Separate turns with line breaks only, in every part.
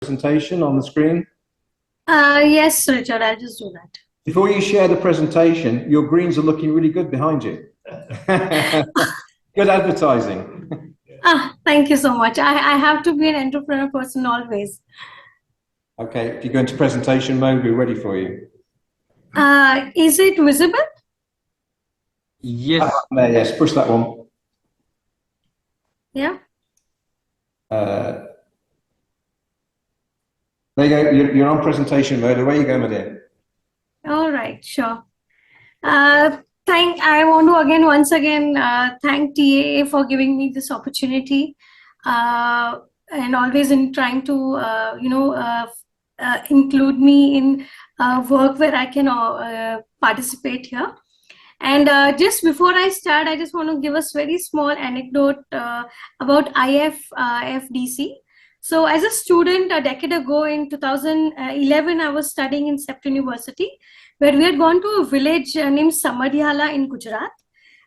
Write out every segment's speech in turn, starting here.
Presentation on the screen?
Yes, Richard, I'll just do that.
Before you share the presentation, your greens are looking really good behind you. Good advertising.
Thank you so much. I have to be an entrepreneur person always.
Okay, if you go into presentation mode, we're ready for you.
Is it visible?
Yes.
Yes, push that one.
Yeah.
There you go, you're on presentation mode. Away you go, my dear.
All right, sure. I want to once again thank TAA for giving me this opportunity and always in trying to include me in work where I can participate here. And just before I start, I just want to give us very small anecdote about IFDC. So as a student a decade ago in 2011, I was studying in Sept University, where we had gone to a village named Samadhyala in Gujarat.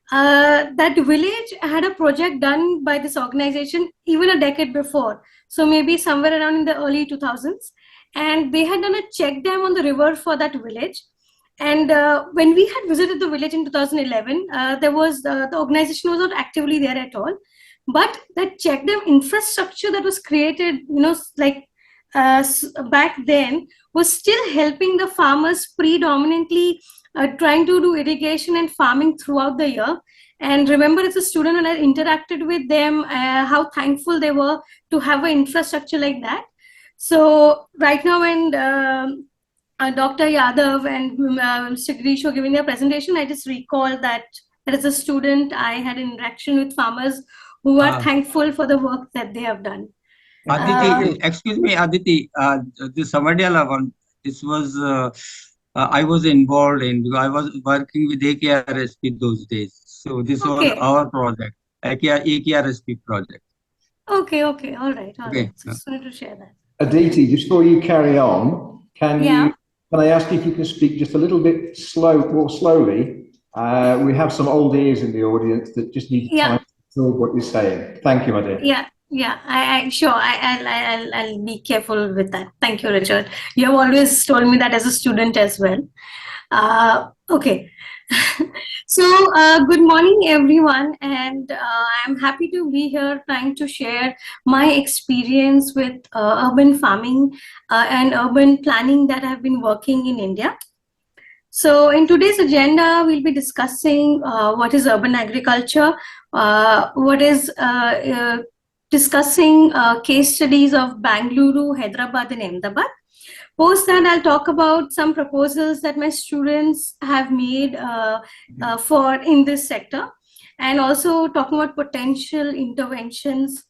That village had a project done by this organization even a decade before. So maybe somewhere around in the early 2000s. And they had done a check dam on the river for that village. And when we had visited the village in 2011, the organization was not actively there at all. But that check dam infrastructure that was created, back then, was still helping the farmers predominantly trying to do irrigation and farming throughout the year. And remember, as a student, when I interacted with them, how thankful they were to have an infrastructure like that. So right now, when Dr. Yadav and Mr. Grish were giving their presentation, I just recall that as a student, I had interaction with farmers who are thankful for the work that they have done.
Aditi, excuse me, Aditi, this Samadhyala one, this was, I was involved in, because I was working with AKRSP those days. So this was our project, AKRSP project.
Okay, all right. Just wanted to share that.
Aditi, just before you carry on, can I ask you if you can speak just a little bit more slowly? We have some old ears in the audience that just need time to absorb what you're saying. Thank you, my dear.
I'll be careful with that. Thank you, Richard. You have always told me that as a student as well. Okay. So good morning, everyone, and I'm happy to be here trying to share my experience with urban farming and urban planning that I've been working in India. So in today's agenda, we'll be discussing what is urban agriculture, discussing case studies of Bangalore, Hyderabad, and Ahmedabad. Post that, I'll talk about some proposals that my students have made in this sector, and also talking about potential interventions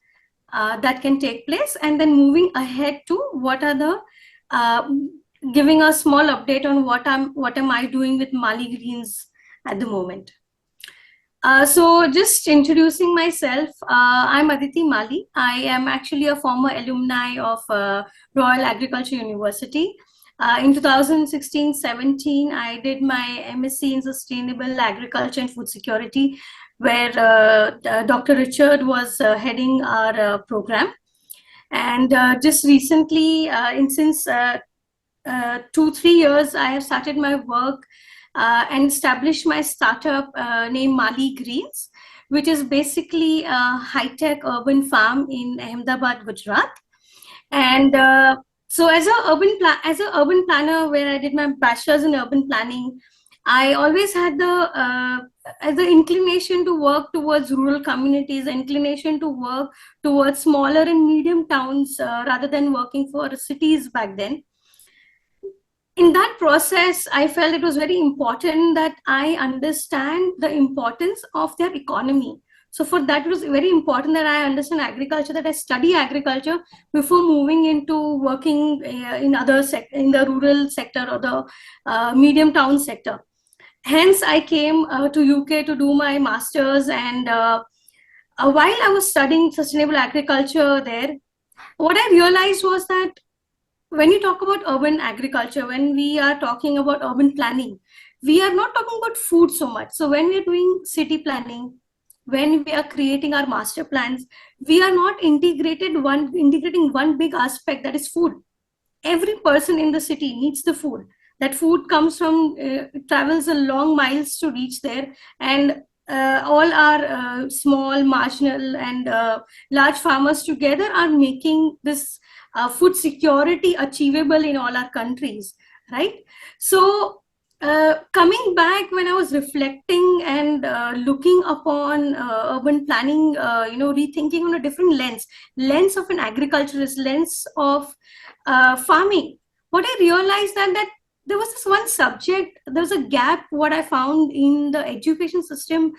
that can take place, and then moving ahead to what are the giving a small update on what am I doing with Mali Greens at the moment. So just introducing myself, I'm Aditi Mali. I am actually a former alumni of Royal Agriculture University. In 2016-17, I did my MSc in Sustainable Agriculture and Food Security, where Dr. Richard was heading our program. And just recently, since 2-3 years, I have started my work and established my startup named Mali Greens, which is basically a high-tech urban farm in Ahmedabad, Gujarat. And so as an urban planner, where I did my bachelor's in urban planning, I always had the inclination to work towards rural communities, inclination to work towards smaller and medium towns rather than working for cities back then. In that process, I felt it was very important that I understand the importance of their economy. So for that, it was very important that I understand agriculture, that I study agriculture before moving into working in the rural sector or the medium town sector. Hence, I came to UK to do my master's, and while I was studying sustainable agriculture there, what I realized was that when you talk about urban agriculture, when we are talking about urban planning, we are not talking about food so much. So when we're doing city planning, when we are creating our master plans, we are not integrating one big aspect, that is food. Every person in the city needs the food. That food comes from, travels a long miles to reach there, and all our small, marginal, and large farmers together are making this food security achievable in all our countries, right? So coming back, when I was reflecting and looking upon urban planning, rethinking on a different lens of an agriculturist, lens of farming, what I realized that there was this one subject, there was a gap, what I found in the education system,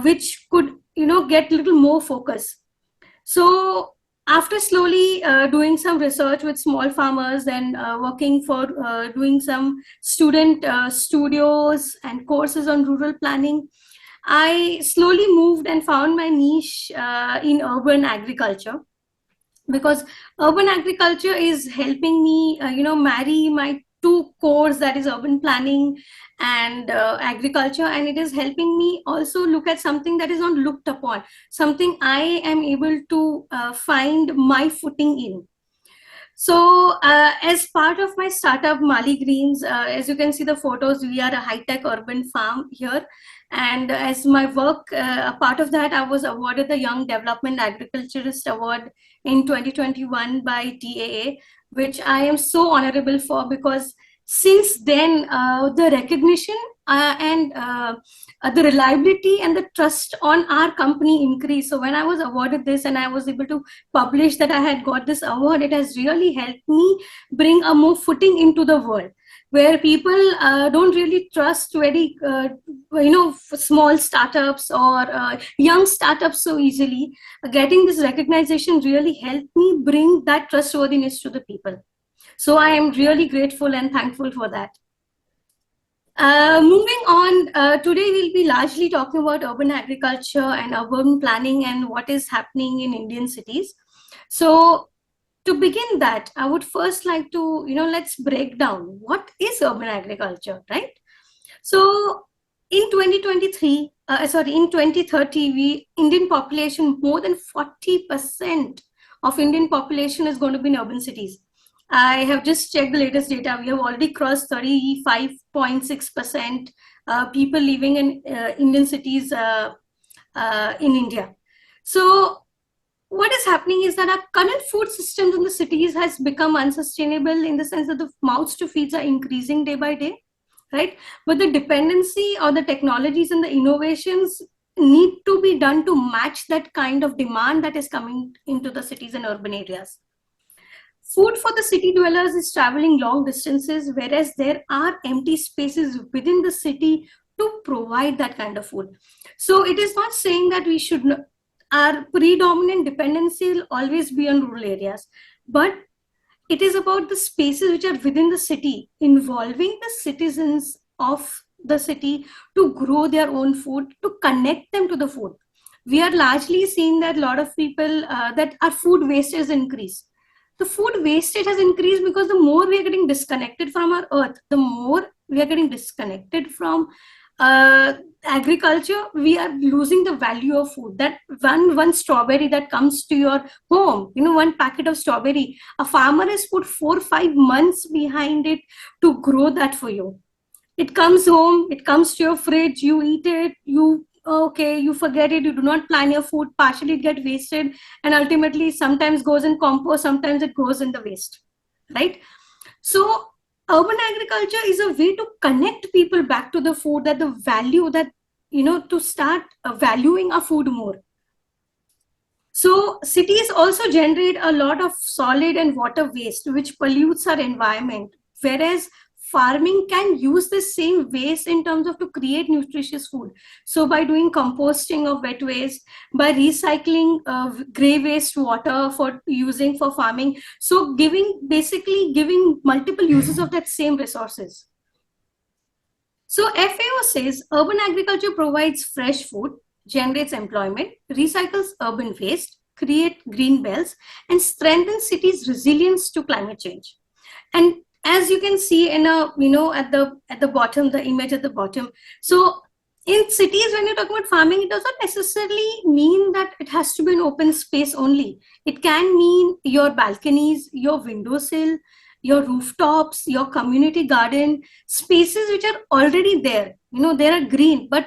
which could, get a little more focus. So after slowly doing some research with small farmers and working for doing some student studios and courses on rural planning, I slowly moved and found my niche in urban agriculture, because urban agriculture is helping me, marry my two cores, that is urban planning and agriculture, and it is helping me also look at something that is not looked upon, something I am able to find my footing in. So as part of my startup Mali Greens, as you can see the photos, we are a high-tech urban farm here. And as my work, a part of that, I was awarded the Young Development Agriculturist Award in 2021 by TAA, which I am so honorable for, because since then, the recognition and the reliability and the trust on our company increased. So when I was awarded this and I was able to publish that I had got this award, it has really helped me bring a more footing into the world, where people don't really trust very, small startups or young startups so easily. Getting this recognition really helped me bring that trustworthiness to the people. So I am really grateful and thankful for that. Moving on, today we'll be largely talking about urban agriculture and urban planning and what is happening in Indian cities. So to begin that, I would first like to, let's break down what is urban agriculture, right? So in 2023, in 2030, Indian population, more than 40% of Indian population is going to be in urban cities. I have just checked the latest data. We have already crossed 35.6% people living in Indian cities in India. So what is happening is that our current food systems in the cities has become unsustainable, in the sense that the mouths to feed are increasing day by day, right? But the dependency or the technologies and the innovations need to be done to match that kind of demand that is coming into the cities and urban areas. Food for the city dwellers is traveling long distances, whereas there are empty spaces within the city to provide that kind of food. So it is not saying that we should, our predominant dependency will always be on rural areas, but it is about the spaces which are within the city, involving the citizens of the city to grow their own food, to connect them to the food. We are largely seeing that a lot of people, that our food waste has increased. The food wastage has increased because the more we are getting disconnected from our earth, the more we are getting disconnected from agriculture, we are losing the value of food. That one strawberry that comes to your home, one packet of strawberry, a farmer has put 4 or 5 months behind it to grow that for you. It comes home, it comes to your fridge, you eat it, you forget it, you do not plan your food, partially it gets wasted, and ultimately sometimes goes in compost, sometimes it goes in the waste, right? So urban agriculture is a way to connect people back to the food, that the value that, to start valuing our food more. So cities also generate a lot of solid and water waste, which pollutes our environment, whereas farming can use the same waste in terms of to create nutritious food. So by doing composting of wet waste, by recycling gray waste water for using for farming, so basically giving multiple uses of that same resources. So FAO says urban agriculture provides fresh food, generates employment, recycles urban waste, create green belts, and strengthens cities' resilience to climate change. And as you can see in at the bottom, the image at the bottom. So in cities, when you talk about farming, it does not necessarily mean that it has to be an open space only. It can mean your balconies, your windowsill, your rooftops, your community garden, spaces which are already there. They are green, but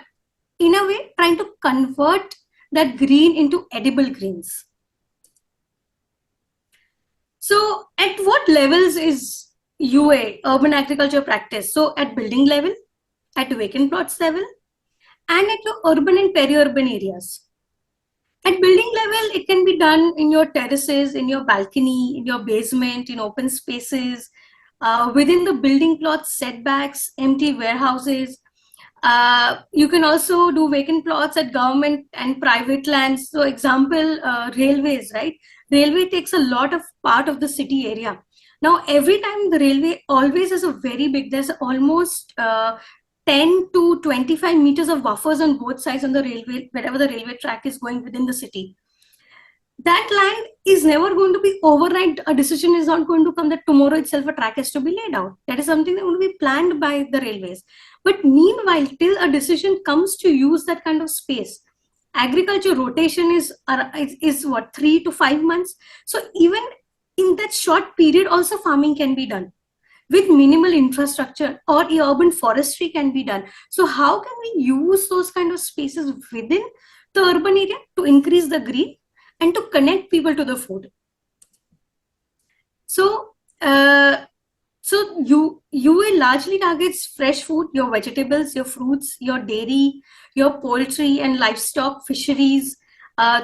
in a way, trying to convert that green into edible greens. So at what levels is UA, urban agriculture practice? So at building level, at vacant plots level, and at your urban and peri-urban areas. At building level, it can be done in your terraces, in your balcony, in your basement, in open spaces, within the building plots, setbacks, empty warehouses. You can also do vacant plots at government and private lands. So example, railways, right? Railway takes a lot of part of the city area. Now, every time the railway always has a very big, there's almost 10 to 25 meters of buffers on both sides on the railway, wherever the railway track is going within the city. That land is never going to be overnight. A decision is not going to come that tomorrow itself a track has to be laid out. That is something that will be planned by the railways. But meanwhile, till a decision comes to use that kind of space, agriculture rotation is what, 3 to 5 months. So even in that short period, also farming can be done with minimal infrastructure, or urban forestry can be done. So how can we use those kind of spaces within the urban area to increase the green and to connect people to the food? So, UA largely targets fresh food, your vegetables, your fruits, your dairy, your poultry and livestock, fisheries,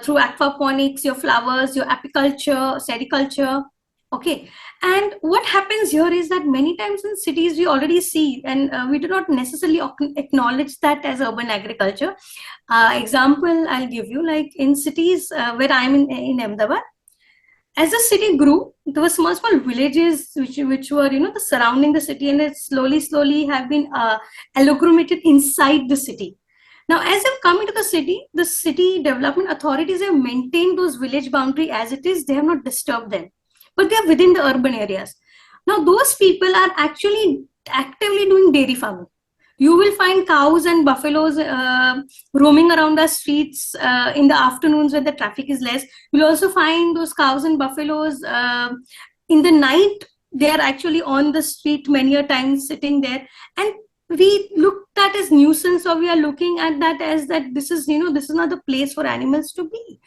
through aquaponics, your flowers, your apiculture, sericulture. Okay, and what happens here is that many times in cities we already see, and we do not necessarily acknowledge that as urban agriculture. Example I'll give you, like in cities where I'm in Ahmedabad, as the city grew, there were small villages which were the surrounding the city, and it slowly have been amalgamated inside the city. Now, as they've come into the city development authorities have maintained those village boundary as it is. They have not disturbed them, but they are within the urban areas. Now, those people are actually actively doing dairy farming. You will find cows and buffaloes roaming around the streets in the afternoons when the traffic is less. You'll also find those cows and buffaloes in the night. They are actually on the street many a times sitting there. And we look at as nuisance, or we are looking at that as that this is not the place for animals to be.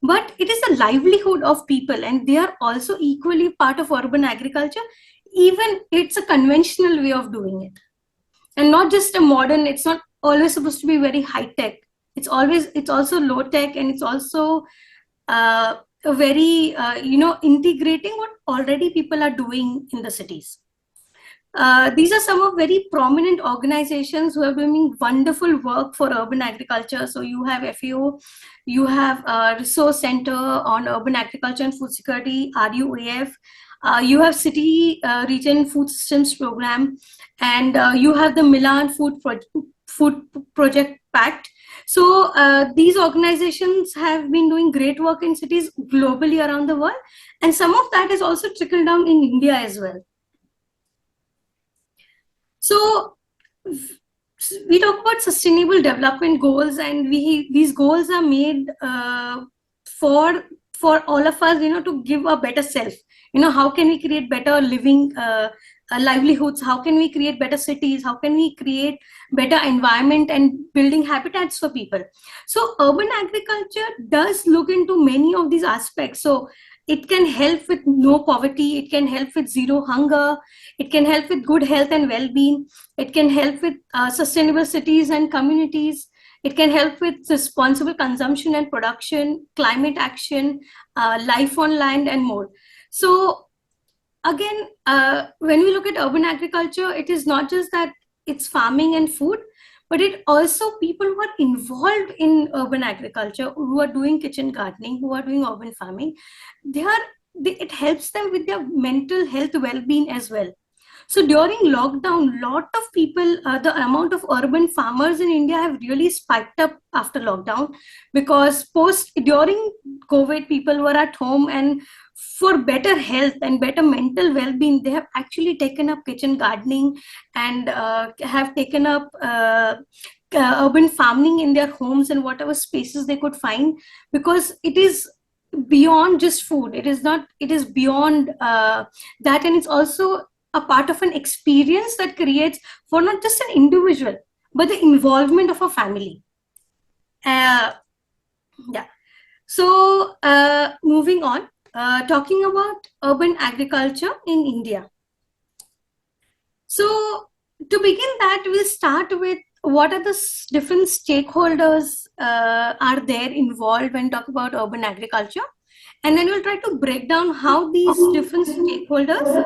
But it is the livelihood of people, and they are also equally part of urban agriculture. Even it's a conventional way of doing it, and not just a modern. It's not always supposed to be very high tech. It's also low tech, and it's also a very integrating what already people are doing in the cities. These are some of very prominent organizations who are doing wonderful work for urban agriculture. So you have FAO, you have Resource Center on Urban Agriculture and Food Security, RUAF, you have City Region Food Systems Program, and you have the Milan Food Project Pact. So these organizations have been doing great work in cities globally around the world, and some of that is also trickled down in India as well. So we talk about sustainable development goals, and these goals are made for all of us, to give a better self. How can we create better living livelihoods? How can we create better cities? How can we create better environment and building habitats for people? So urban agriculture does look into many of these aspects. So it can help with no poverty. It can help with zero hunger. It can help with good health and well-being. It can help with sustainable cities and communities. It can help with responsible consumption and production, climate action, life on land, and more. So again, when we look at urban agriculture, it is not just that it's farming and food, but it also people who are involved in urban agriculture, who are doing kitchen gardening, who are doing urban farming, it helps them with their mental health well-being as well. So during lockdown, lot of people, the amount of urban farmers in India have really spiked up after lockdown, because during COVID, people were at home, and for better health and better mental well-being, they have actually taken up kitchen gardening and have taken up urban farming in their homes and whatever spaces they could find, because it is beyond just food. It is not, it is beyond that, and it's also a part of an experience that creates for not just an individual, but the involvement of a family. Yeah. So moving on, talking about urban agriculture in India. So to begin that, we'll start with what are the different stakeholders are there involved when talk about urban agriculture, and then we'll try to break down how these different stakeholders,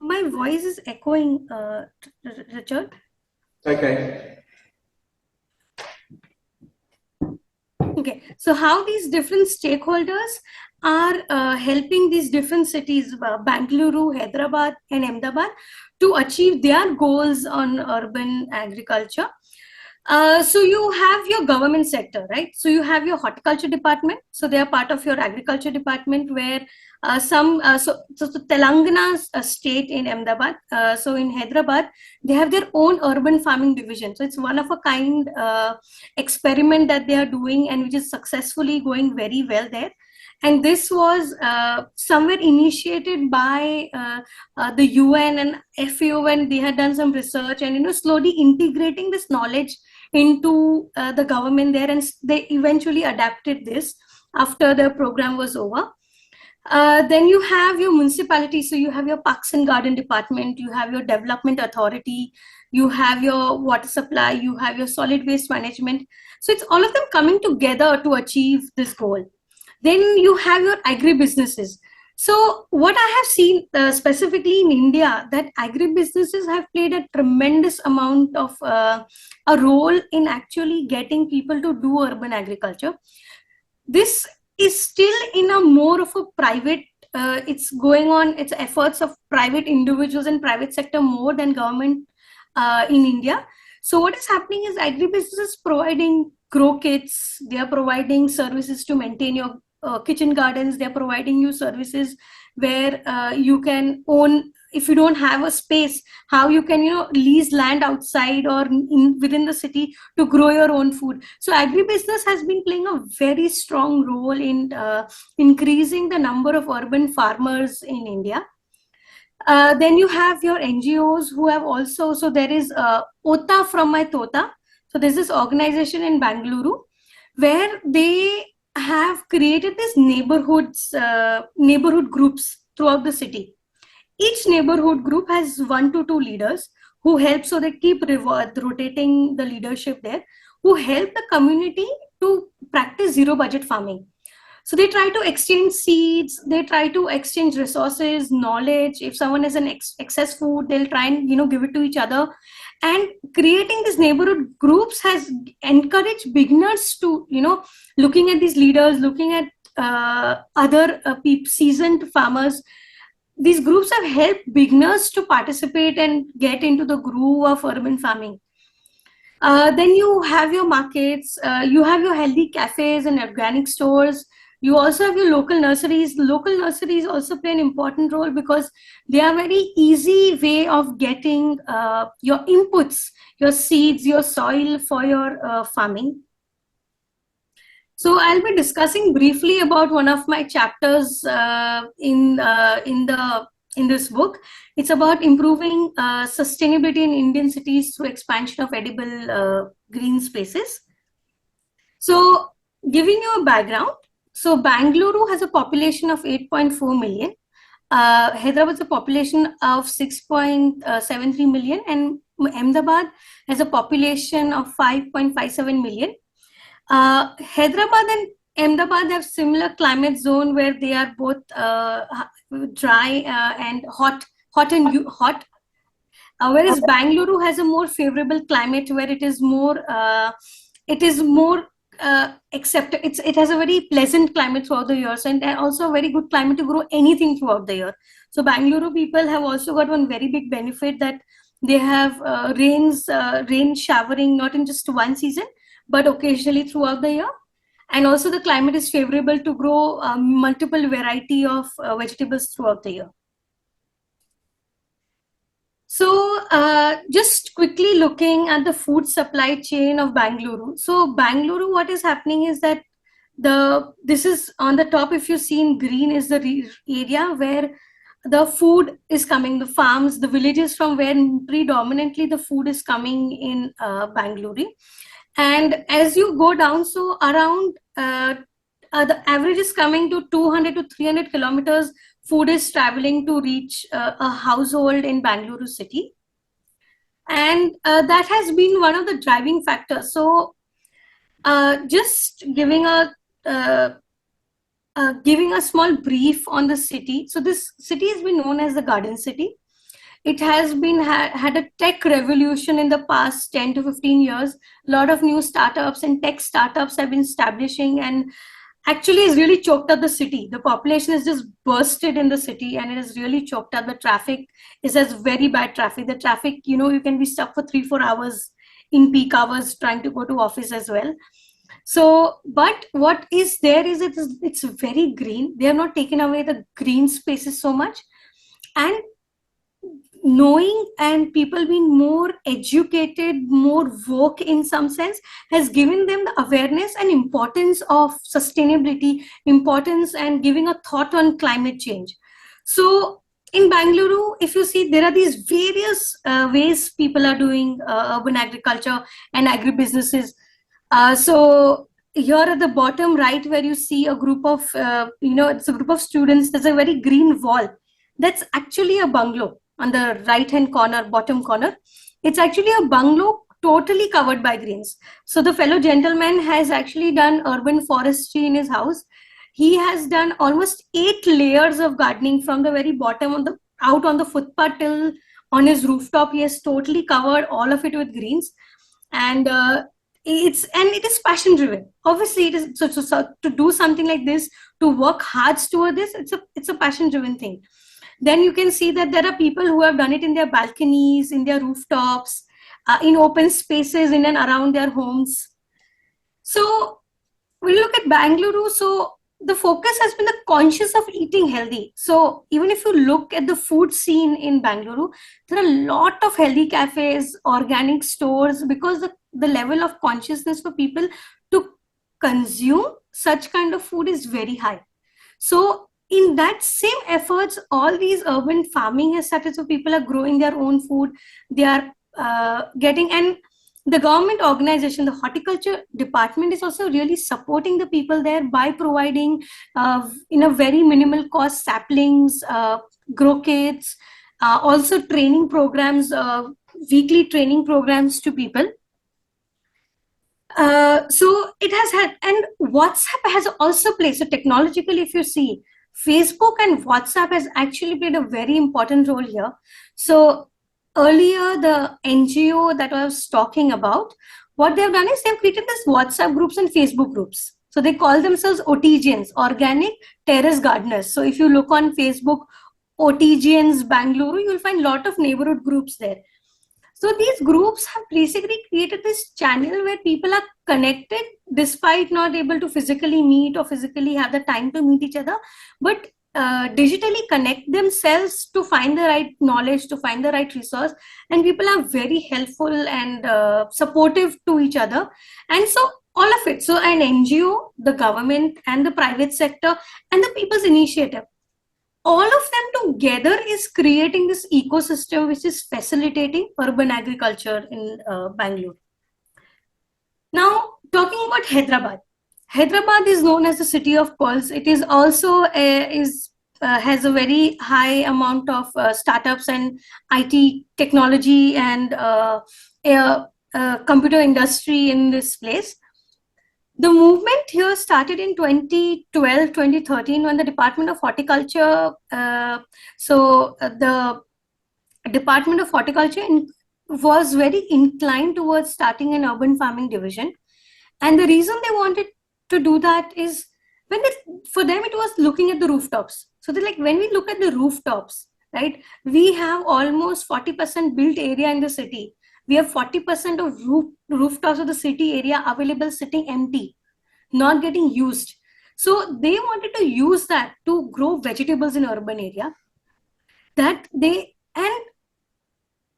my voice is echoing, Richard.
Okay.
Okay, so how these different stakeholders are helping these different cities, Bangalore, Hyderabad, and Ahmedabad, to achieve their goals on urban agriculture. So you have your government sector, right? So you have your horticulture department. So they are part of your agriculture department, where so Telangana's state in Ahmedabad, so in Hyderabad, they have their own urban farming division. So it's one of a kind experiment that they are doing, and which is successfully going very well there. And this was somewhere initiated by the UN and FAO, when they had done some research and slowly integrating this knowledge into the government there, and they eventually adapted this after the program was over. Then you have your municipality. So you have your Parks and Garden Department, you have your Development Authority, you have your water supply, you have your solid waste management. So it's all of them coming together to achieve this goal. Then you have your agribusinesses. So what I have seen specifically in India, that agribusinesses have played a tremendous amount of a role in actually getting people to do urban agriculture. This is still in a more of a private, it's going on, it's efforts of private individuals and private sector more than government in India. So what is happening is agribusinesses providing grow kits, they are providing services to maintain your kitchen gardens, they're providing you services where you can own, if you don't have a space, how you can lease land outside or within the city to grow your own food. So agribusiness has been playing a very strong role in increasing the number of urban farmers in India. Then you have your NGOs who have also, so there is OTA from my Tota. So there's this organization in Bangalore where they have created these neighborhood groups throughout the city. Each neighborhood group has 1 to 2 leaders who help, so they keep rotating the leadership there, who help the community to practice zero budget farming. So they try to exchange seeds, they try to exchange resources, knowledge. If someone has an excess food, they'll try and give it to each other. And creating these neighborhood groups has encouraged beginners to, looking at these leaders, looking at other seasoned farmers. These groups have helped beginners to participate and get into the groove of urban farming. Then you have your markets, you have your healthy cafes and organic stores. You also have your local nurseries. Local nurseries also play an important role because they are very easy way of getting your inputs, your seeds, your soil for your farming. So I'll be discussing briefly about one of my chapters in this book. It's about improving sustainability in Indian cities through expansion of edible green spaces. So giving you a background, so Bangalore has a population of 8.4 million. Hyderabad has a population of 6.73 million, and Ahmedabad has a population of 5.57 million. Hyderabad and Ahmedabad have similar climate zone where they are both dry and hot. Whereas Bangalore has a more favorable climate where it is more accepted. It has a very pleasant climate throughout the year, and also a very good climate to grow anything throughout the year. So Bangalore people have also got one very big benefit, that they have rain showering not in just one season but occasionally throughout the year. And also the climate is favorable to grow multiple variety of vegetables throughout the year. So just quickly looking at the food supply chain of Bangalore. So Bangalore, what is happening is that this is on the top, if you see in green, is the area where the food is coming, the farms, the villages from where predominantly the food is coming in Bangalore. And as you go down, so around the average is coming to 200 to 300 kilometers, food is traveling to reach a household in Bangalore city. And that has been one of the driving factors. So just giving a small brief on the city. So this city has been known as the Garden City. It has been had a tech revolution in the past 10 to 15 years. A lot of new startups and tech startups have been establishing, and actually has really choked up the city. The population is just bursted in the city, and it has really choked up. The traffic has very bad traffic. The traffic, you can be stuck for 3-4 hours in peak hours trying to go to office as well. So, but what is there is it's very green. They have not taken away the green spaces so much, and knowing and people being more educated, more woke in some sense, has given them the awareness and importance of sustainability, importance and giving a thought on climate change. So in Bangalore, if you see, there are these various ways people are doing urban agriculture and agribusinesses. So here at the bottom right, where you see a group of, it's a group of students, there's a very green wall. That's actually a bungalow on the right-hand corner, bottom corner. It's actually a bungalow totally covered by greens. So the fellow gentleman has actually done urban forestry in his house. He has done almost 8 layers of gardening from the very bottom out on the footpath till on his rooftop. He has totally covered all of it with greens. And it is passion driven. Obviously, it is so to do something like this, to work hard toward this, it's a passion driven thing. Then you can see that there are people who have done it in their balconies, in their rooftops, in open spaces in and around their homes. So we look at Bangalore. So the focus has been the conscious of eating healthy. So even if you look at the food scene in Bangalore, there are a lot of healthy cafes, organic stores, because the level of consciousness for people to consume such kind of food is very high. So in that same efforts, all these urban farming has started. So people are growing their own food. They are getting, and the government organization, the horticulture department, is also really supporting the people there by providing in a very minimal cost saplings, grow kits, also training programs, weekly training programs to people. So it has had, and WhatsApp has also played. So technologically, if you see, Facebook and WhatsApp has actually played a very important role here. So earlier, the NGO that I was talking about, what they've done is they've created this WhatsApp groups and Facebook groups. So they call themselves OTGNs, Organic Terrace Gardeners. So if you look on Facebook, OTGNs Bangalore, you'll find a lot of neighborhood groups there. So these groups have basically created this channel where people are connected despite not able to physically meet or physically have the time to meet each other, but digitally connect themselves to find the right knowledge, to find the right resource. And people are very helpful and supportive to each other. And so all of it, so an NGO, the government and the private sector and the people's initiative, all of them together is creating this ecosystem which is facilitating urban agriculture in Bangalore. Now, talking about Hyderabad. Hyderabad is known as the city of pearls. It is also has a very high amount of startups and IT technology and computer industry in this place. The movement here started in 2012, 2013, when the Department of Horticulture, the Department of Horticulture was very inclined towards starting an urban farming division. And the reason they wanted to do that is for them, it was looking at the rooftops. So they're like, when we look at the rooftops, right, we have almost 40% built area in the city. We have 40% of rooftops of the city area available sitting empty, not getting used. So they wanted to use that to grow vegetables in urban area. And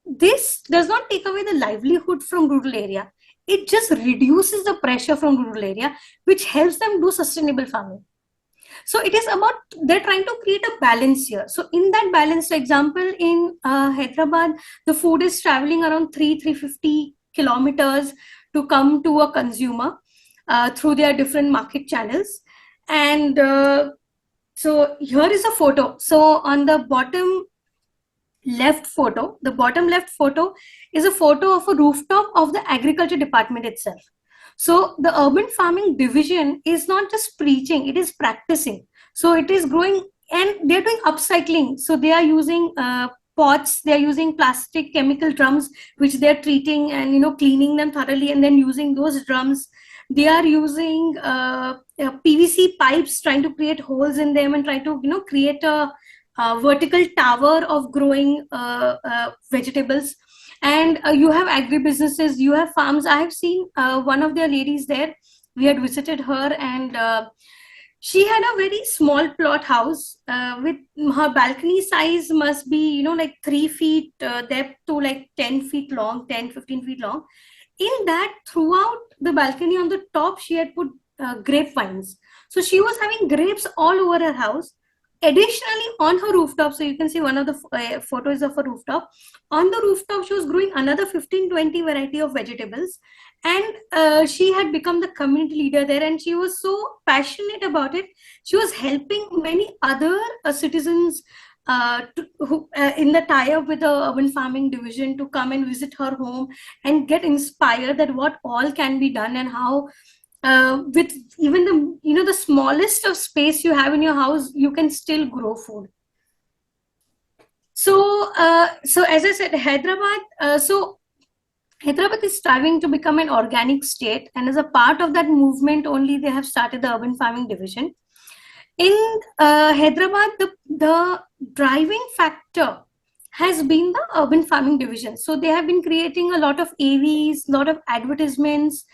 this does not take away the livelihood from rural area. It just reduces the pressure from rural area, which helps them do sustainable farming. So it is about, they're trying to create a balance here. So in that balance, for example, in Hyderabad, the food is traveling around 350 kilometers to come to a consumer through their different market channels. And so here is a photo. So on the bottom left photo, is a photo of a rooftop of the agriculture department itself. So the urban farming division is not just preaching, it is practicing. So it is growing, and they're doing upcycling. So they are using pots, they're using plastic chemical drums, which they're treating and cleaning them thoroughly, and then using those drums. They are using PVC pipes, trying to create holes in them and try to create a vertical tower of growing vegetables. And you have agribusinesses, you have farms. I have seen one of their ladies there. We had visited her, and she had a very small plot house with her balcony size must be like 3 feet depth to like 10 feet long, 10-15 feet long. In that, throughout the balcony on the top, she had put grapevines. So she was having grapes all over her house. Additionally, on her rooftop, so you can see one of the photos of a rooftop. On the rooftop, she was growing another 15-20 variety of vegetables. And she had become the community leader there, and she was so passionate about it. She was helping many other citizens in the tie-up with the urban farming division to come and visit her home and get inspired that what all can be done, and how with even the smallest of space you have in your house, you can still grow food. So as I said, Hyderabad is striving to become an organic state, and as a part of that movement only, they have started the urban farming division. In Hyderabad, the driving factor has been the urban farming division. So they have been creating a lot of AVs, lot of advertisements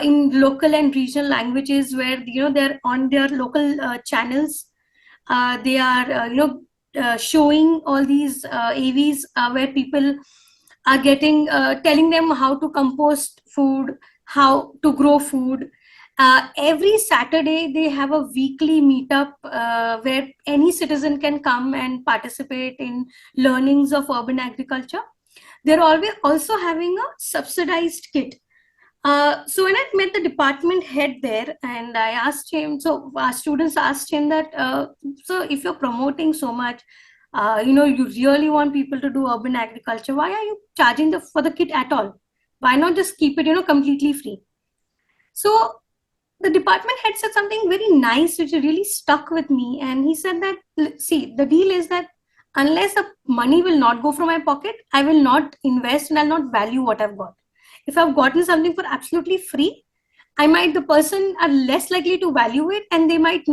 in local and regional languages, where they're on their local channels. They are showing all these AVs where people are getting telling them how to compost food, how to grow food. Every Saturday they have a weekly meetup where any citizen can come and participate in learnings of urban agriculture. They're always also having a subsidized kit. So when I met the department head there, and I asked him, so our students asked him that, so if you're promoting so much, you really want people to do urban agriculture, why are you charging for the kit at all? Why not just keep it, completely free? So the department head said something very nice, which really stuck with me. And he said that, see, the deal is that unless the money will not go from my pocket, I will not invest and I'll not value what I've got. If I've gotten something for absolutely free, the person are less likely to value it, and they might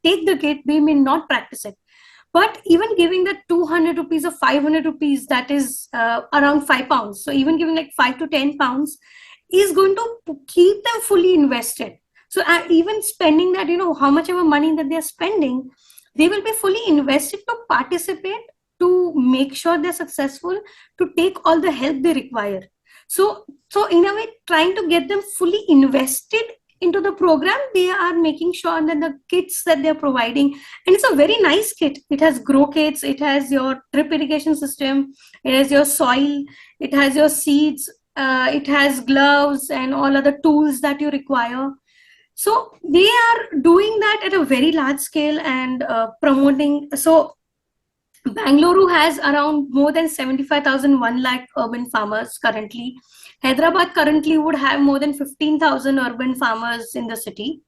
take the kit, they may not practice it. But even giving the 200 rupees or 500 rupees, that is around 5 pounds. So even giving like 5 to 10 pounds is going to keep them fully invested. So even spending that, how much of money that they're spending, they will be fully invested to participate, to make sure they're successful, to take all the help they require. So in a way, trying to get them fully invested into the program, they are making sure that the kits that they're providing, and it's a very nice kit. It has grow kits, it has your drip irrigation system, it has your soil, it has your seeds, it has gloves and all other tools that you require. So they are doing that at a very large scale and promoting. So Bangalore has around more than 75,000, 1 lakh urban farmers currently. Hyderabad currently would have more than 15,000 urban farmers in the city.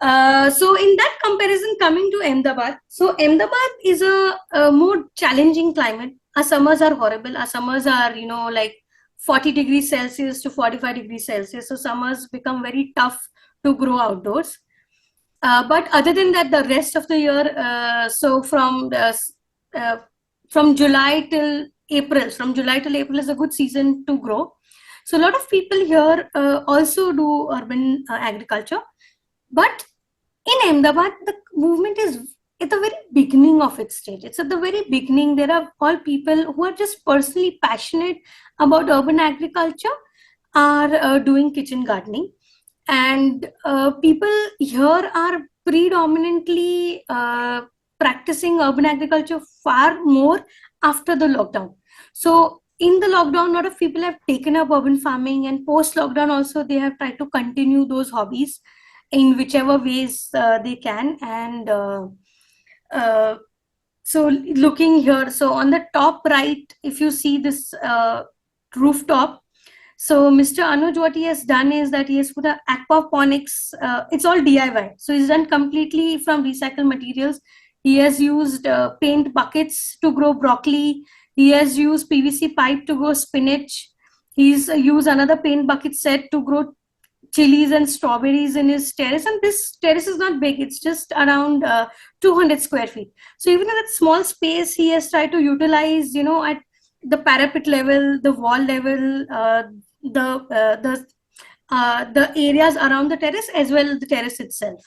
So in that comparison, coming to Ahmedabad, so Ahmedabad is a more challenging climate. Our summers are horrible. Our summers are, like 40 degrees Celsius to 45 degrees Celsius. So summers become very tough to grow outdoors. But other than that, the rest of the year, so from July till April is a good season to grow. So a lot of people here also do urban agriculture. But in Ahmedabad, the movement is at the very beginning. beginning of its stage. It's at the very beginning. There are all people who are just personally passionate about urban agriculture are doing kitchen gardening. And people here are predominantly practicing urban agriculture far more after the lockdown. So in the lockdown, a lot of people have taken up urban farming, and post lockdown also they have tried to continue those hobbies in whichever ways they can. And uh, so looking here, so on the top right, if you see this rooftop, so Mr. Anuj, what he has done is that he has put a aquaponics, it's all DIY. So he's done completely from recycled materials. He has used paint buckets to grow broccoli. He has used PVC pipe to grow spinach. He's used another paint bucket set to grow chilies and strawberries in his terrace. And this terrace is not big, it's just around 200 square feet. So even in that small space, he has tried to utilize, at the parapet level, the wall level, the areas around the terrace, as well as the terrace itself.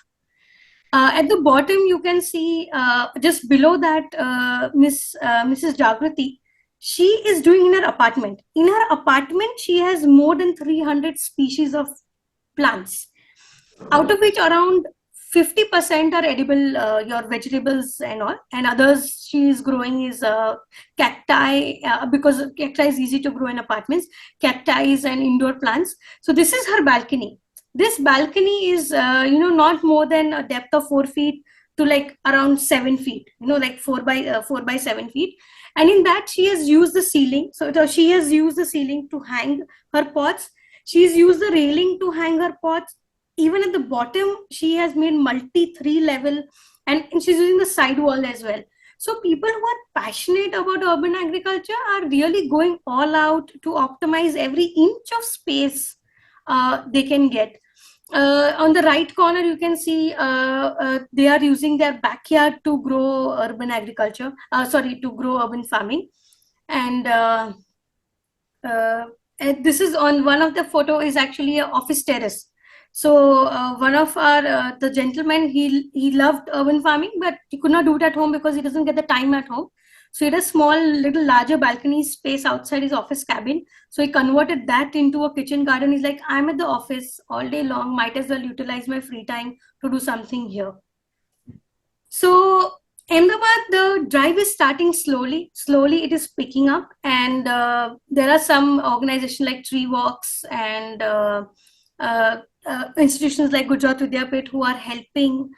At the bottom, you can see just below that, Mrs. Jagrati, she is doing in her apartment. In her apartment, she has more than 300 species of plants, out of which around 50% are edible, your vegetables and all, and others she is growing is cacti, because cacti is easy to grow in apartments, cacti and indoor plants. So this is her balcony. This balcony is, not more than a depth of 4 feet to like around 7 feet, like 4 by 7 feet. And in that, she has used the ceiling. So she has used the ceiling to hang her pots. She's used the railing to hang her pots. Even at the bottom, she has made multi 3-level, and she's using the side wall as well. So people who are passionate about urban agriculture are really going all out to optimize every inch of space they can get. On the right corner, you can see they are using their backyard to grow urban agriculture, to grow urban farming. And this is on one of the photo is actually an office terrace. So one of our, the gentleman, he loved urban farming, but he could not do it at home because he doesn't get the time at home. So he had a small, little larger balcony space outside his office cabin. So he converted that into a kitchen garden. He's like, I'm at the office all day long, might as well utilize my free time to do something here. So Ahmedabad, the drive is starting slowly. Slowly it is picking up. And there are some organizations like Tree Walks and institutions like Gujarat Vidyapit who are helping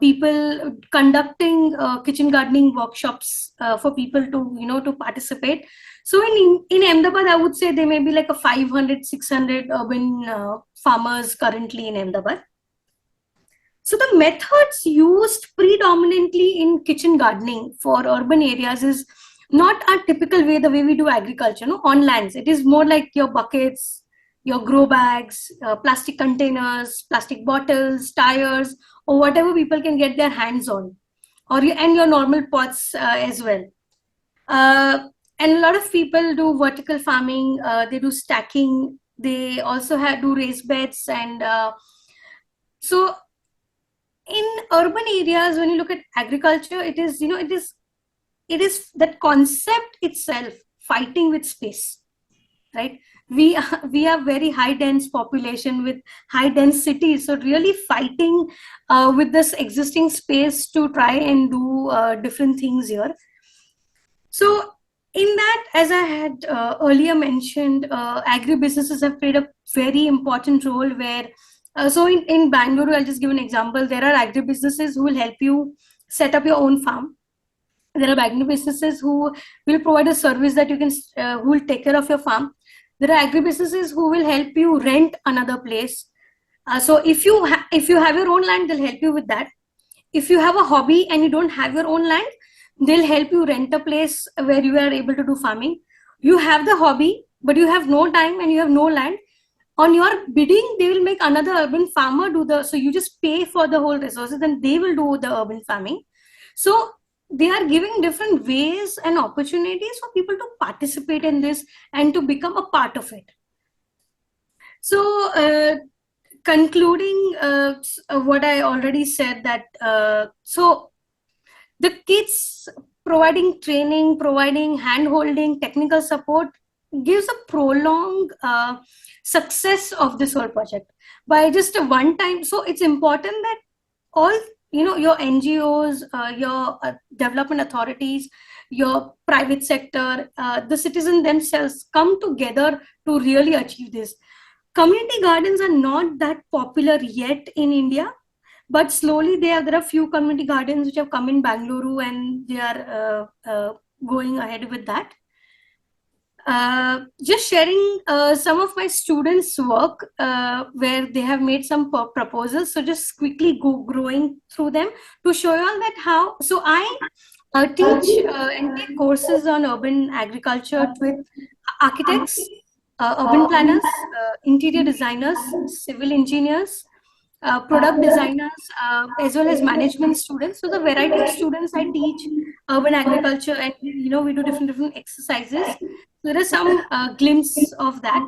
people conducting kitchen gardening workshops for people to to participate. So in Ahmedabad, I would say there may be like a 500-600 urban farmers currently in Ahmedabad. So the methods used predominantly in kitchen gardening for urban areas is not a typical way, the way we do agriculture, on lands. It is more like your buckets, your grow bags, plastic containers, plastic bottles, tires, or whatever people can get their hands on, and your normal pots as well. And a lot of people do vertical farming, they do stacking, they also do raised beds. And so in urban areas, when you look at agriculture, it is, it is that concept itself, fighting with space, right? We have very high dense population with high dense cities, so really fighting with this existing space to try and do different things here. So in that, as I had earlier mentioned, agribusinesses have played a very important role where, so in Bangalore, I'll just give an example. There are agribusinesses who will help you set up your own farm. There are agribusinesses who will provide a service that you can, who will take care of your farm. There are agribusinesses who will help you rent another place. So if you have your own land, they'll help you with that. If you have a hobby and you don't have your own land, they'll help you rent a place where you are able to do farming. You have the hobby, but you have no time and you have no land. On your bidding, they will make another urban farmer do so you just pay for the whole resources and they will do the urban farming. So they are giving different ways and opportunities for people to participate in this and to become a part of it. So concluding what I already said, that so the kids providing training, providing hand-holding, technical support gives a prolonged success of this whole project by just a one time. So it's important that all, your NGOs, your development authorities, your private sector, the citizens themselves come together to really achieve this. Community gardens are not that popular yet in India, but slowly there are few community gardens which have come in Bangalore, and they are going ahead with that. Just sharing some of my students' work where they have made some proposals. So just quickly going through them to show you all that how. So I teach and take courses on urban agriculture with architects, urban planners, interior designers, civil engineers, product designers, as well as management students. So the variety of students I teach urban agriculture, and we do different exercises. So there are some glimpse of that.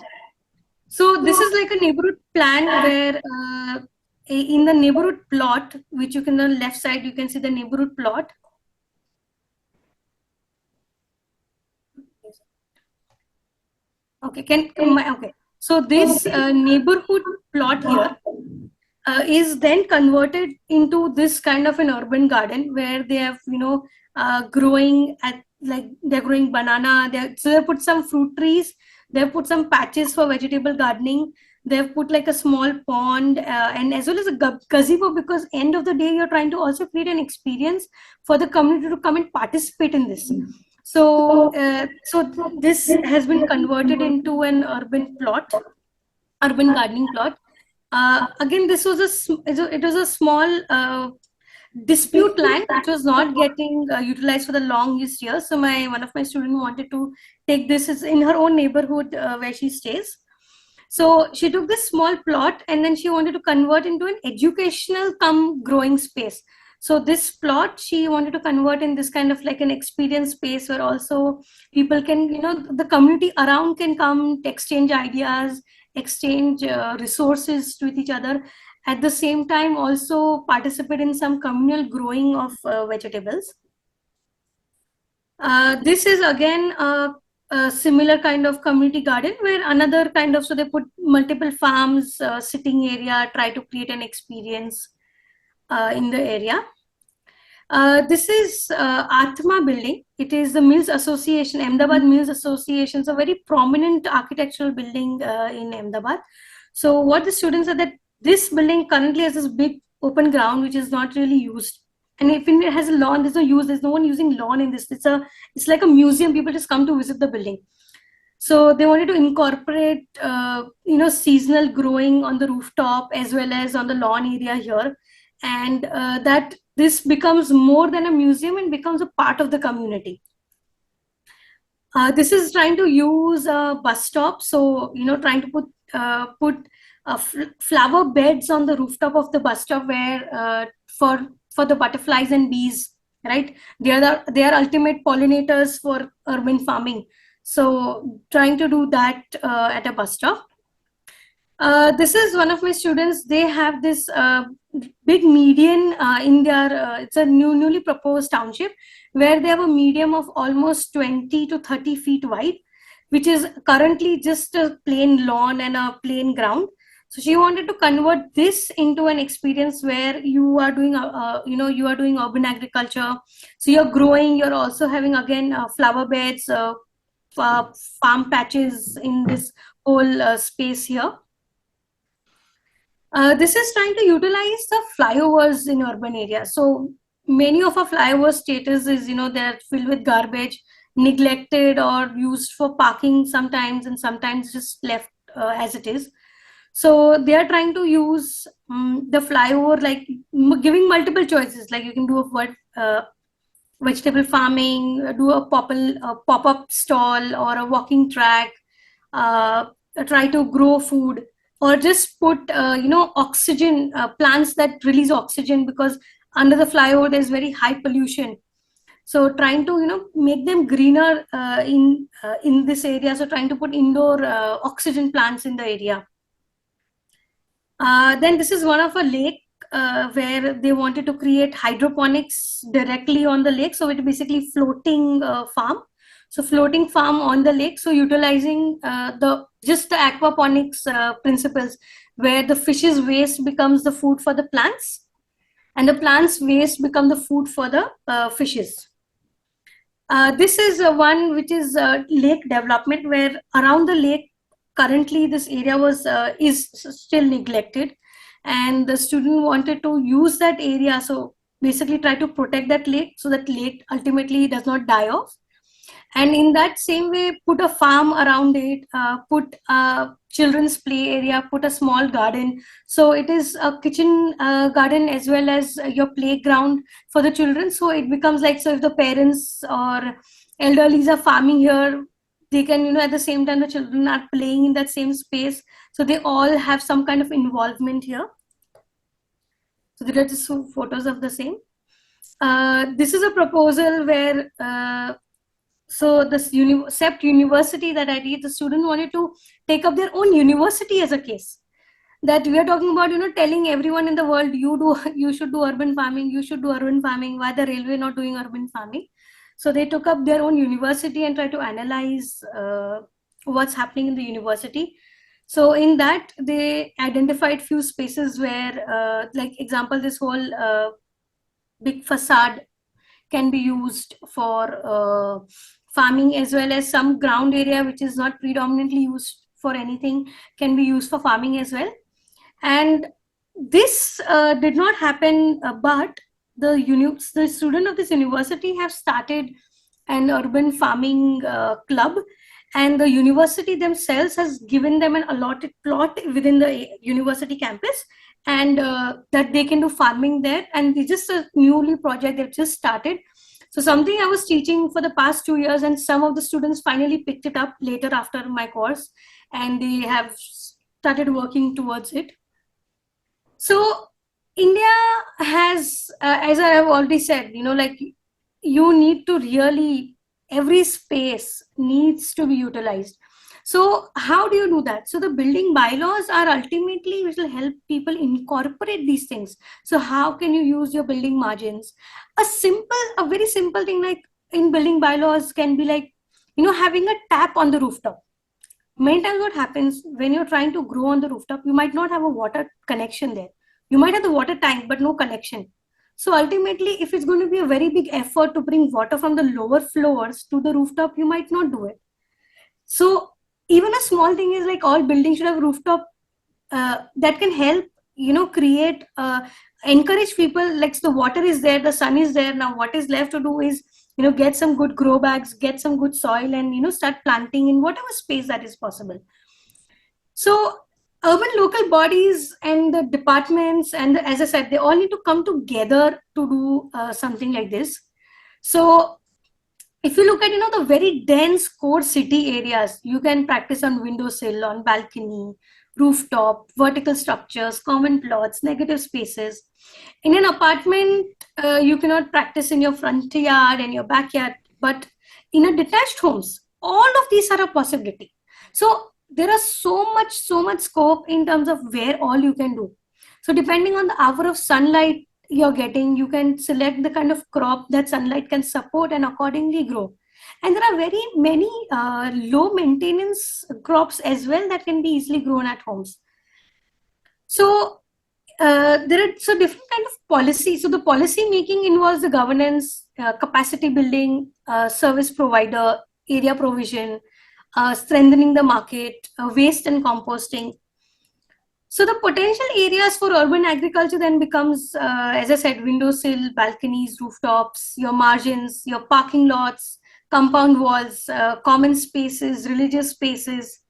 So this is like a neighborhood plan where in the neighborhood plot, which you can on the left side, you can see the neighborhood plot. Okay, okay. So this neighborhood plot here is then converted into this kind of an urban garden where they have, growing at, like, they're growing banana. So they put some fruit trees. They've put some patches for vegetable gardening. They've put like a small pond and as well as a gazebo, because end of the day you're trying to also create an experience for the community to come and participate in this. So, so this has been converted into an urban gardening plot. Again, this was it was a small dispute land which was not getting utilized for the longest years. So one of my students wanted to take this in her own neighborhood where she stays. So she took this small plot and then she wanted to convert into an educational cum growing space. So this plot she wanted to convert in this kind of like an experience space where also people can, the community around can come to exchange ideas, exchange resources with each other. At the same time, also participate in some communal growing of vegetables. This is again a similar kind of community garden where another kind of, so they put multiple farms, sitting area, try to create an experience in the area. This is Atma building. It is the Mills Association, Ahmedabad Mills Association. It's a very prominent architectural building in Ahmedabad. So what the students said that this building currently has this big open ground which is not really used. And if it has a lawn, there's no use. There's no one using lawn in this. It's like a museum. People just come to visit the building. So they wanted to incorporate, seasonal growing on the rooftop as well as on the lawn area here, and that this becomes more than a museum and becomes a part of the community. This is trying to use a bus stop. So, trying to put flower beds on the rooftop of the bus stop where for the butterflies and bees, right? They are ultimate pollinators for urban farming. So trying to do that at a bus stop. This is one of my students. They have this big median in their, it's a newly proposed township where they have a median of almost 20 to 30 feet wide, which is currently just a plain lawn and a plain ground. So she wanted to convert this into an experience where you are doing, you are doing urban agriculture. So you're growing, you're also having again flower beds, farm patches in this whole space here. This is trying to utilize the flyovers in urban areas. So many of our flyover status is, they're filled with garbage, neglected or used for parking sometimes, and sometimes just left as it is. So they are trying to use the flyover, like giving multiple choices, like you can do a vegetable farming, do a pop-up stall or a walking track, try to grow food, or just put, oxygen, plants that release oxygen, because under the flyover there's very high pollution. So trying to, make them greener in this area. So trying to put indoor oxygen plants in the area. Then this is one of a lake where they wanted to create hydroponics directly on the lake. So it's basically floating farm. So floating farm on the lake. So utilizing the aquaponics principles, where the fish's waste becomes the food for the plants, and the plants' waste become the food for the fishes. This is one which is lake development, where around the lake currently this area is still neglected, and the student wanted to use that area, so basically try to protect that lake so that lake ultimately does not die off. And in that same way, put a farm around it, put a children's play area, put a small garden. So it is a kitchen garden as well as your playground for the children. So it becomes like, so if the parents or elderlies are farming here, they can, at the same time, the children are playing in that same space. So they all have some kind of involvement here. So there are just two photos of the same. This is a proposal where so this CEPT university that I did, the student wanted to take up their own university as a case. That we are talking about, telling everyone in the world, you should do urban farming, you should do urban farming. Why the railway not doing urban farming? So they took up their own university and tried to analyze what's happening in the university. So in that, they identified few spaces where, like example, this whole big facade can be used for farming, as well as some ground area which is not predominantly used for anything can be used for farming as well. And this did not happen, but the student of this university have started an urban farming club, and the university themselves has given them an allotted plot within the university campus, and that they can do farming there. And it's just a newly project they've just started. So something I was teaching for the past 2 years, and some of the students finally picked it up later after my course, and they have started working towards it. So India has, as I have already said, like you need to really, every space needs to be utilized. So how do you do that? So the building bylaws are ultimately which will help people incorporate these things. So how can you use your building margins? A very simple thing like in building bylaws can be like, having a tap on the rooftop. Many times what happens when you're trying to grow on the rooftop, you might not have a water connection there. You might have the water tank, but no connection. So ultimately, if it's going to be a very big effort to bring water from the lower floors to the rooftop, you might not do it. So even a small thing is like all buildings should have rooftop that can help, create, encourage people, like the water is there, the sun is there. Now what is left to do is, get some good grow bags, get some good soil, and, start planting in whatever space that is possible. So urban local bodies and the departments, and as I said, they all need to come together to do something like this. So if you look at, the very dense core city areas, you can practice on windowsill, on balcony, rooftop, vertical structures, common plots, negative spaces. In an apartment, you cannot practice in your front yard and your backyard, but in a detached homes, all of these are a possibility. So there are so much scope in terms of where all you can do. So depending on the hour of sunlight you're getting, you can select the kind of crop that sunlight can support and accordingly grow. And there are very many low maintenance crops as well that can be easily grown at homes. So there are different kind of policy. So the policy making involves the governance, capacity building, service provider, area provision, strengthening the market, waste and composting. So the potential areas for urban agriculture then becomes, as I said, windowsill, balconies, rooftops, your margins, your parking lots, compound walls, common spaces, religious spaces.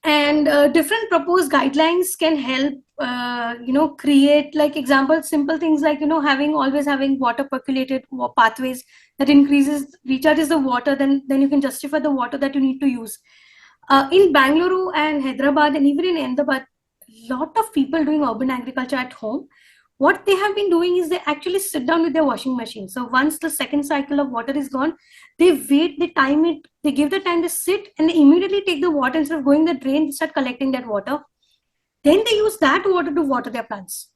And different proposed guidelines can help, create, like example, simple things like, always having water percolated pathways that recharges the water, then you can justify the water that you need to use. In Bangalore and Hyderabad and even in Ahmedabad, a lot of people doing urban agriculture at home. What they have been doing is they actually sit down with their washing machine. So once the second cycle of water is gone, they wait, they time it, they give the time to sit, and they immediately take the water instead of going the drain, they start collecting that water. Then they use that water to water their plants.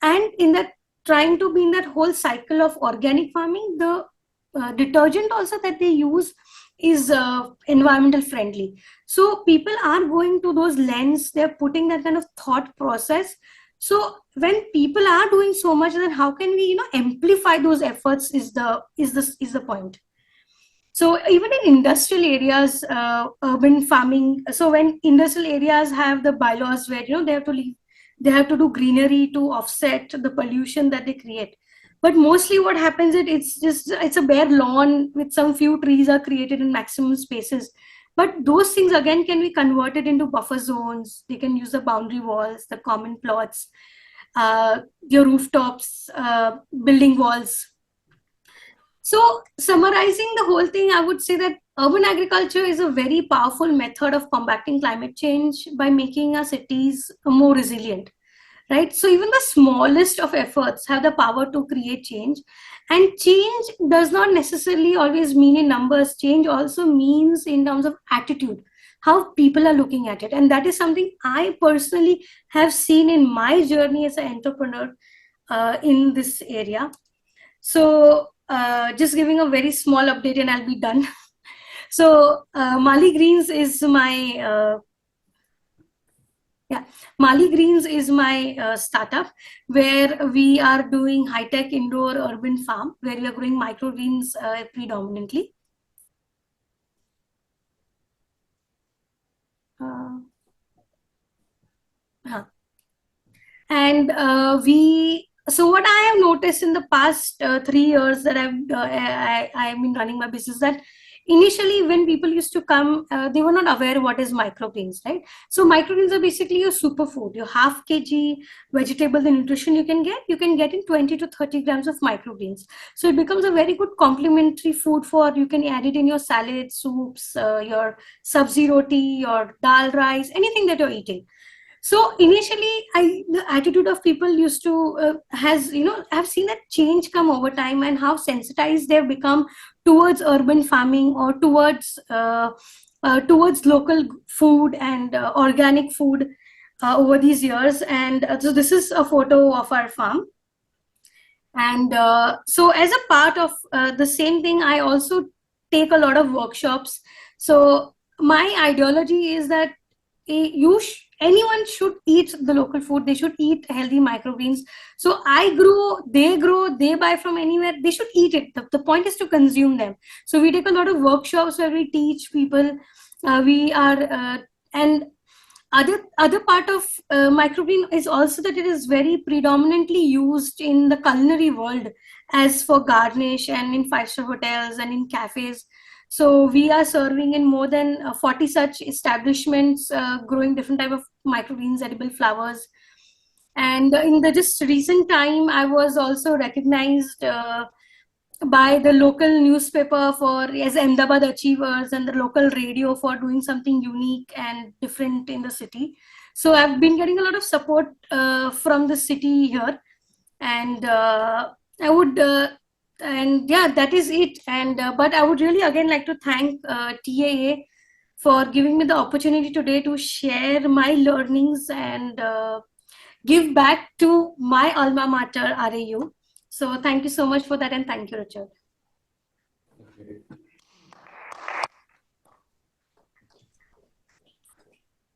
And in that, trying to be in that whole cycle of organic farming, the detergent also that they use is environmental friendly. So people are going to those lens, they're putting that kind of thought process. So when people are doing so much, then how can we, amplify those efforts is the point. So even in industrial areas, urban farming, so when industrial areas have the bylaws where, they have to do greenery to offset the pollution that they create. But mostly what happens is it's a bare lawn with some few trees are created in maximum spaces. But those things again can be converted into buffer zones. They can use the boundary walls, the common plots, your rooftops, building walls. So summarizing the whole thing, I would say that urban agriculture is a very powerful method of combating climate change by making our cities more resilient, right? So even the smallest of efforts have the power to create change. And change does not necessarily always mean in numbers. Change also means in terms of attitude, how people are looking at it. And that is something I personally have seen in my journey as an entrepreneur in this area. So just giving a very small update and I'll be done. So Mali Greens is my Mali Greens is my startup where we are doing high-tech indoor urban farm where we are growing microgreens predominantly. And so what I have noticed in the past 3 years that I've been running my business, that initially when people used to come, they were not aware what is microgreens, right? So microgreens are basically your superfood, your half kg vegetable, the nutrition you can get in 20 to 30 grams of microgreens. So it becomes a very good complementary food you can add it in your salad, soups, your sabzi roti, your dal rice, anything that you're eating. So initially, the attitude of people used to I've seen that change come over time and how sensitized they've become towards urban farming or towards local food and organic food over these years. And so this is a photo of our farm. And so as a part of the same thing, I also take a lot of workshops. So my ideology is that anyone should eat the local food. They should eat healthy microgreens. So they grow, they buy from anywhere. They should eat it. The point is to consume them. So we take a lot of workshops where we teach people. And other part of microgreen is also that it is very predominantly used in the culinary world as for garnish and in 5-star hotels and in cafes. So we are serving in more than 40 such establishments, growing different type of microgreens, edible flowers. And in the just recent time, I was also recognized by the local newspaper as Ahmedabad Achievers and the local radio for doing something unique and different in the city. So I've been getting a lot of support from the city here. And that is it. And but I would really again like to thank TAA for giving me the opportunity today to share my learnings and give back to my alma mater, RAU. So thank you so much for that, and thank you, Richard.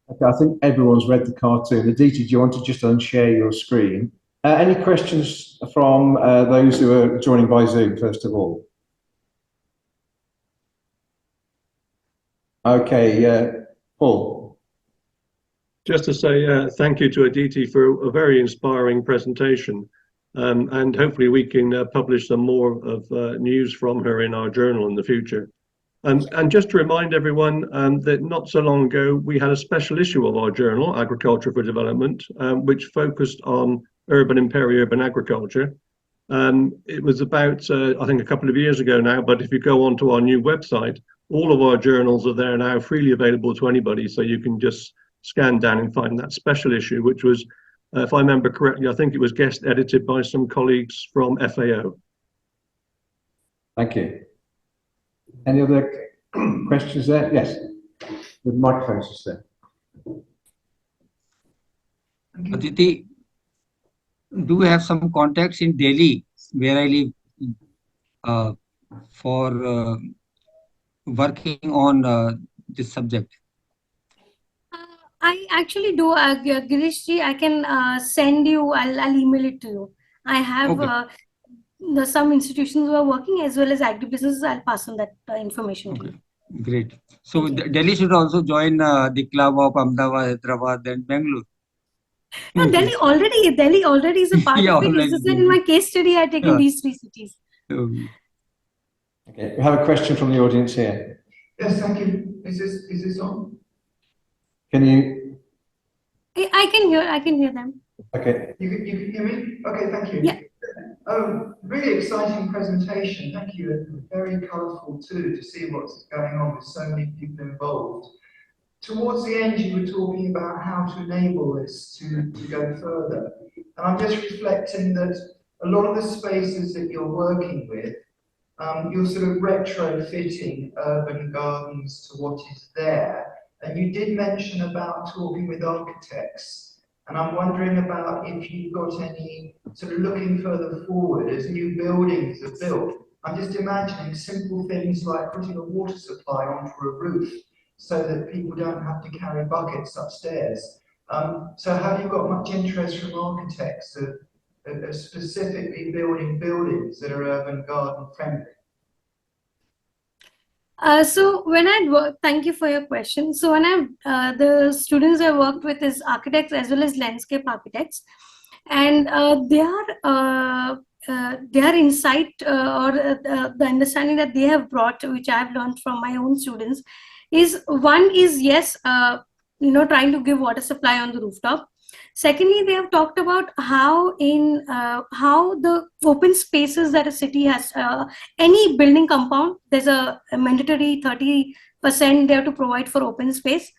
Okay, I think everyone's read the cartoon. Aditi, do you want to just unshare your screen? Any questions from those who are joining by Zoom, first of all? Okay, Paul.
Just to say thank you to Aditi for a very inspiring presentation. And hopefully we can publish some more of news from her in our journal in the future. And just to remind everyone that not so long ago, we had a special issue of our journal, Agriculture for Development, which focused on urban and peri-urban agriculture. It was about, I think, a couple of years ago now, but if you go onto our new website, all of our journals are there now, freely available to anybody. So you can just scan down and find that special issue, which was, if I remember correctly, I think it was guest edited by some colleagues from FAO.
Thank you. Any other questions there? Yes, the microphone's just there.
Aditi, do we have some contacts in Delhi, where I live, for working on this subject?
I actually do, Girishji. I can send you. I'll email it to you. I have some institutions who are working as well as agribusinesses. I'll pass on that information to you.
Great. So Delhi should also join the club of Ahmedabad, Hyderabad, and Bangalore.
No, Delhi already is a part
Yeah,
of it. As I said in my case study, I had taken these three cities.
Okay, we have a question from the audience here.
Yes, thank you. Is this on?
Can you?
I can hear them.
Okay.
You can hear me? Okay, thank you.
Yeah.
Really exciting presentation. Thank you. And very colourful too, to see what's going on with so many people involved. Towards the end, you were talking about how to enable this to go further. And I'm just reflecting that a lot of the spaces that you're working with, you're sort of retrofitting urban gardens to what is there. And you did mention about talking with architects. And I'm wondering about if you've got any sort of looking further forward as new buildings are built. I'm just imagining simple things like putting a water supply onto a roof so that people don't have to carry buckets upstairs. So have you got much interest from architects of specifically building buildings that are urban garden friendly?
So when I work, thank you for your question. So when the students I worked with is architects as well as landscape architects, and their insight or the understanding that they have brought, which I have learned from my own students, is one is yes, trying to give water supply on the rooftop. Secondly, they have talked about how the open spaces that a city has, any building compound, there's a mandatory 30% they have to provide for open space,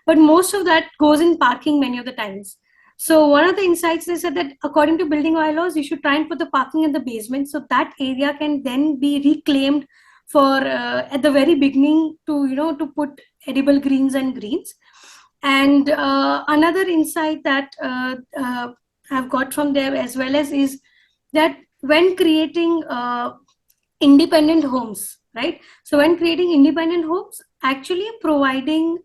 but most of that goes in parking many of the times. So one of the insights, they said that according to building bylaws, you should try and put the parking in the basement, so that area can then be reclaimed for at the very beginning to put edible greens and greens. And another insight that I've got from there as well as is that when creating independent homes, right? So when creating independent homes, actually providing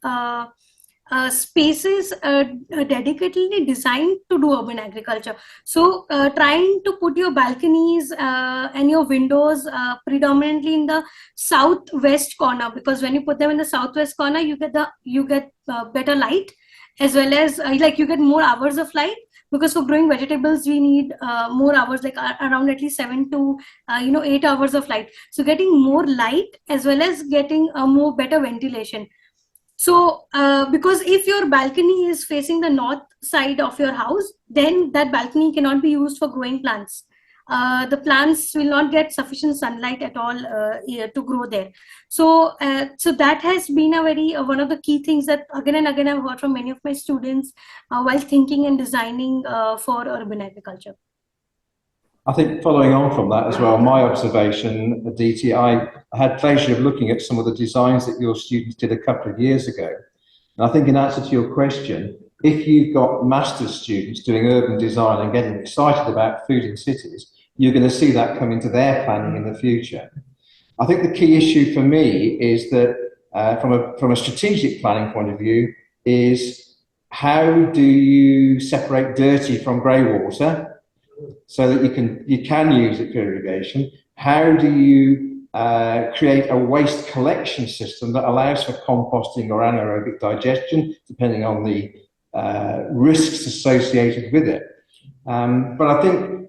spaces dedicatedly designed to do urban agriculture. So trying to put your balconies and your windows predominantly in the southwest corner, because when you put them in the southwest corner, you get better light, as well as you get more hours of light, because for growing vegetables we need more hours, like around at least 7 to 8 hours of light. So getting more light as well as getting a more better ventilation. So because if your balcony is facing the north side of your house, then that balcony cannot be used for growing plants. The plants will not get sufficient sunlight at all to grow there. So that has been a very one of the key things that again and again I've heard from many of my students while thinking and designing for urban agriculture.
I think following on from that as well, my observation, Aditi, I had pleasure of looking at some of the designs that your students did a couple of years ago. And I think in answer to your question, if you've got master's students doing urban design and getting excited about food in cities, you're going to see that come into their planning in the future. I think the key issue for me is that from a strategic planning point of view is how do you separate dirty from grey water so that you can use it for irrigation? How do you create a waste collection system that allows for composting or anaerobic digestion, depending on the risks associated with it? But I think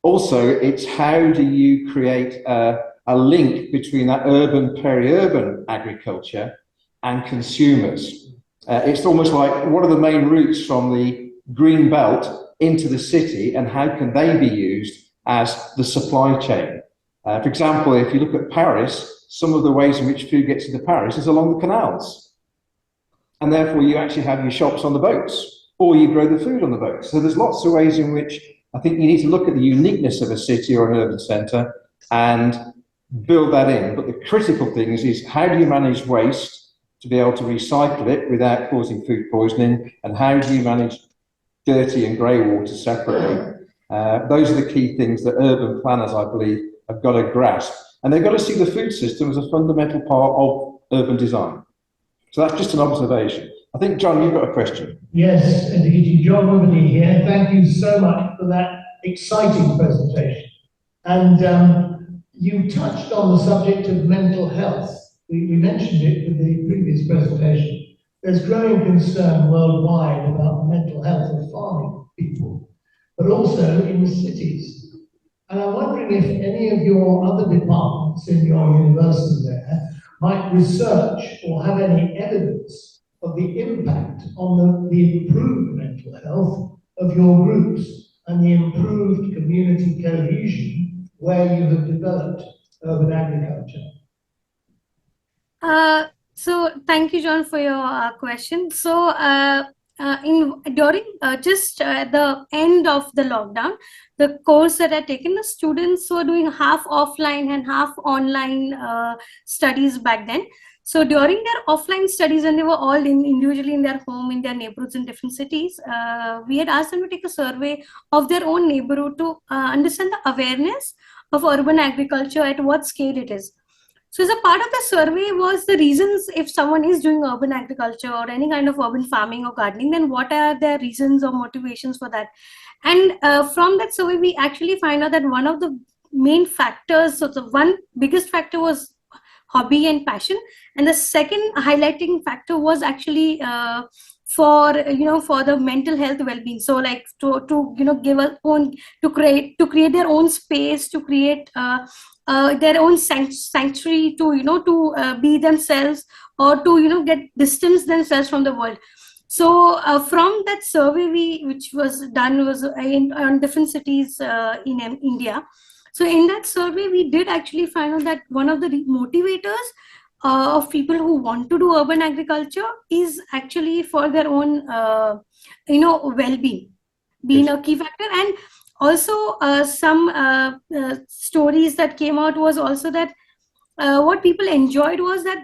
also it's how do you create a link between that urban, peri-urban agriculture and consumers? It's almost like what are the main routes from the green belt into the city, and how can they be used as the supply chain? For example, if you look at Paris, some of the ways in which food gets into Paris is along the canals. And therefore you actually have your shops on the boats, or you grow the food on the boats. So there's lots of ways in which I think you need to look at the uniqueness of a city or an urban centre and build that in. But the critical thing is how do you manage waste to be able to recycle it without causing food poisoning, and how do you manage dirty and grey water separately. Those are the key things that urban planners, I believe, have got to grasp. And they've got to see the food system as a fundamental part of urban design. So that's just an observation. I think, John, you've got a question.
Yes, Aditi, John Wimberley here. Thank you so much for that exciting presentation. And you touched on the subject of mental health. We mentioned it with the previous presentation. There's growing concern worldwide about the mental health of farming people, but also in the cities. And I'm wondering if any of your other departments in your university there might research or have any evidence of the impact on the improved mental health of your groups and the improved community cohesion where you have developed urban agriculture.
So thank you, John, for your question. So during just the end of the lockdown, the course that I taken, the students were doing half offline and half online studies back then. So during their offline studies, and they were all individually in their home, in their neighborhoods in different cities, we had asked them to take a survey of their own neighborhood to understand the awareness of urban agriculture, at what scale it is. So as a part of the survey was the reasons, if someone is doing urban agriculture or any kind of urban farming or gardening, then what are their reasons or motivations for that? And from that survey, we actually find out that one of the main factors, so the one biggest factor was hobby and passion. And the second highlighting factor was actually for the mental health well-being. So like to give a own, to create their own space, to create their own sanctuary, to be themselves, or to get distance themselves from the world. So from that survey which was done was on different cities in India. So in that survey, we did actually find out that one of the motivators of people who want to do urban agriculture is actually for their own, well-being, being a key factor. And also some stories that came out was also that what people enjoyed was that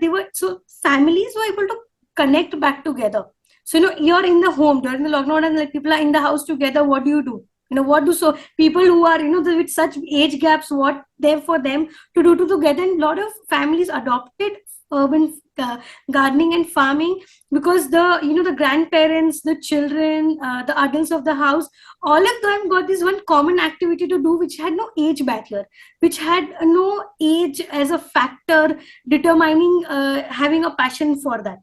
families were able to connect back together. So, you're in the home during the lockdown and like people are in the house together. What do you do? So people who are, with such age gaps, what there for them to do together. And a lot of families adopted urban gardening and farming because the grandparents, the children, the adults of the house, all of them got this one common activity to do, which had no age barrier, which had no age as a factor determining having a passion for that.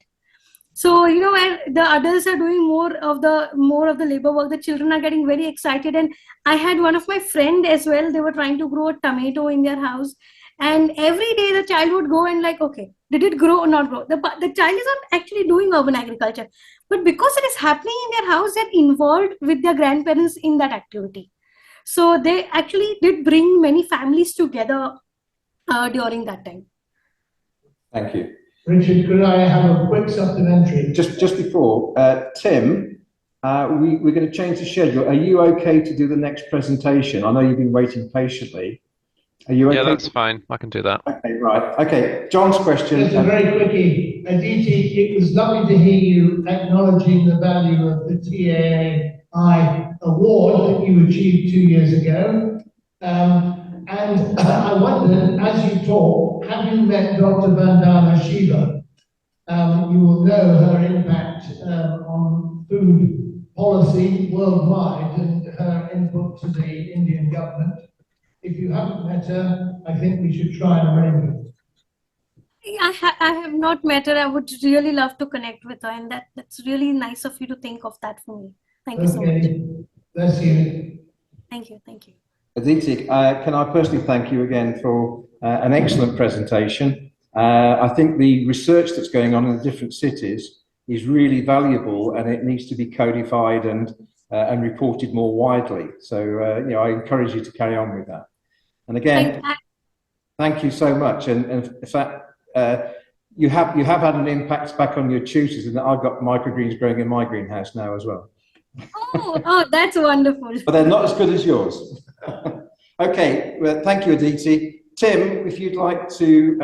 So, where the adults are doing more of the labor work, the children are getting very excited. And I had one of my friend as well, they were trying to grow a tomato in their house. And every day the child would go and like, okay, did it grow or not grow? The child is not actually doing urban agriculture. But because it is happening in their house, they're involved with their grandparents in that activity. So they actually did bring many families together during that time.
Thank you.
Richard, could I have a quick supplementary?
Just before, Tim, we're going to change the schedule. Are you okay to do the next presentation? I know you've been waiting patiently. Are you okay?
Yeah, that's fine. I can do that.
Okay, right. Okay, John's question.
Just a very quickie. Aditi, it was lovely to hear you acknowledging the value of the TAA award that you achieved 2 years ago. And I wondered, as you talk, have you met Dr. Vandana Shiva? You will know her impact on food policy worldwide and her input to the Indian government. If you haven't met her, I think we should try and arrange it.
I have not met her. I would really love to connect with her, and that's really nice of you to think of that for me. Thank you so much.
Bless you.
Thank you.
Aditi, can I personally thank you again for an excellent presentation. I think the research that's going on in the different cities is really valuable, and it needs to be codified and reported more widely. So, I encourage you to carry on with that. And again, thank you so much. And in fact, you have had an impact back on your tutors, and I've got microgreens growing in my greenhouse now as well.
Oh, that's wonderful.
But they're not as good as yours. Okay, well, thank you, Aditi. Tim, if you'd like to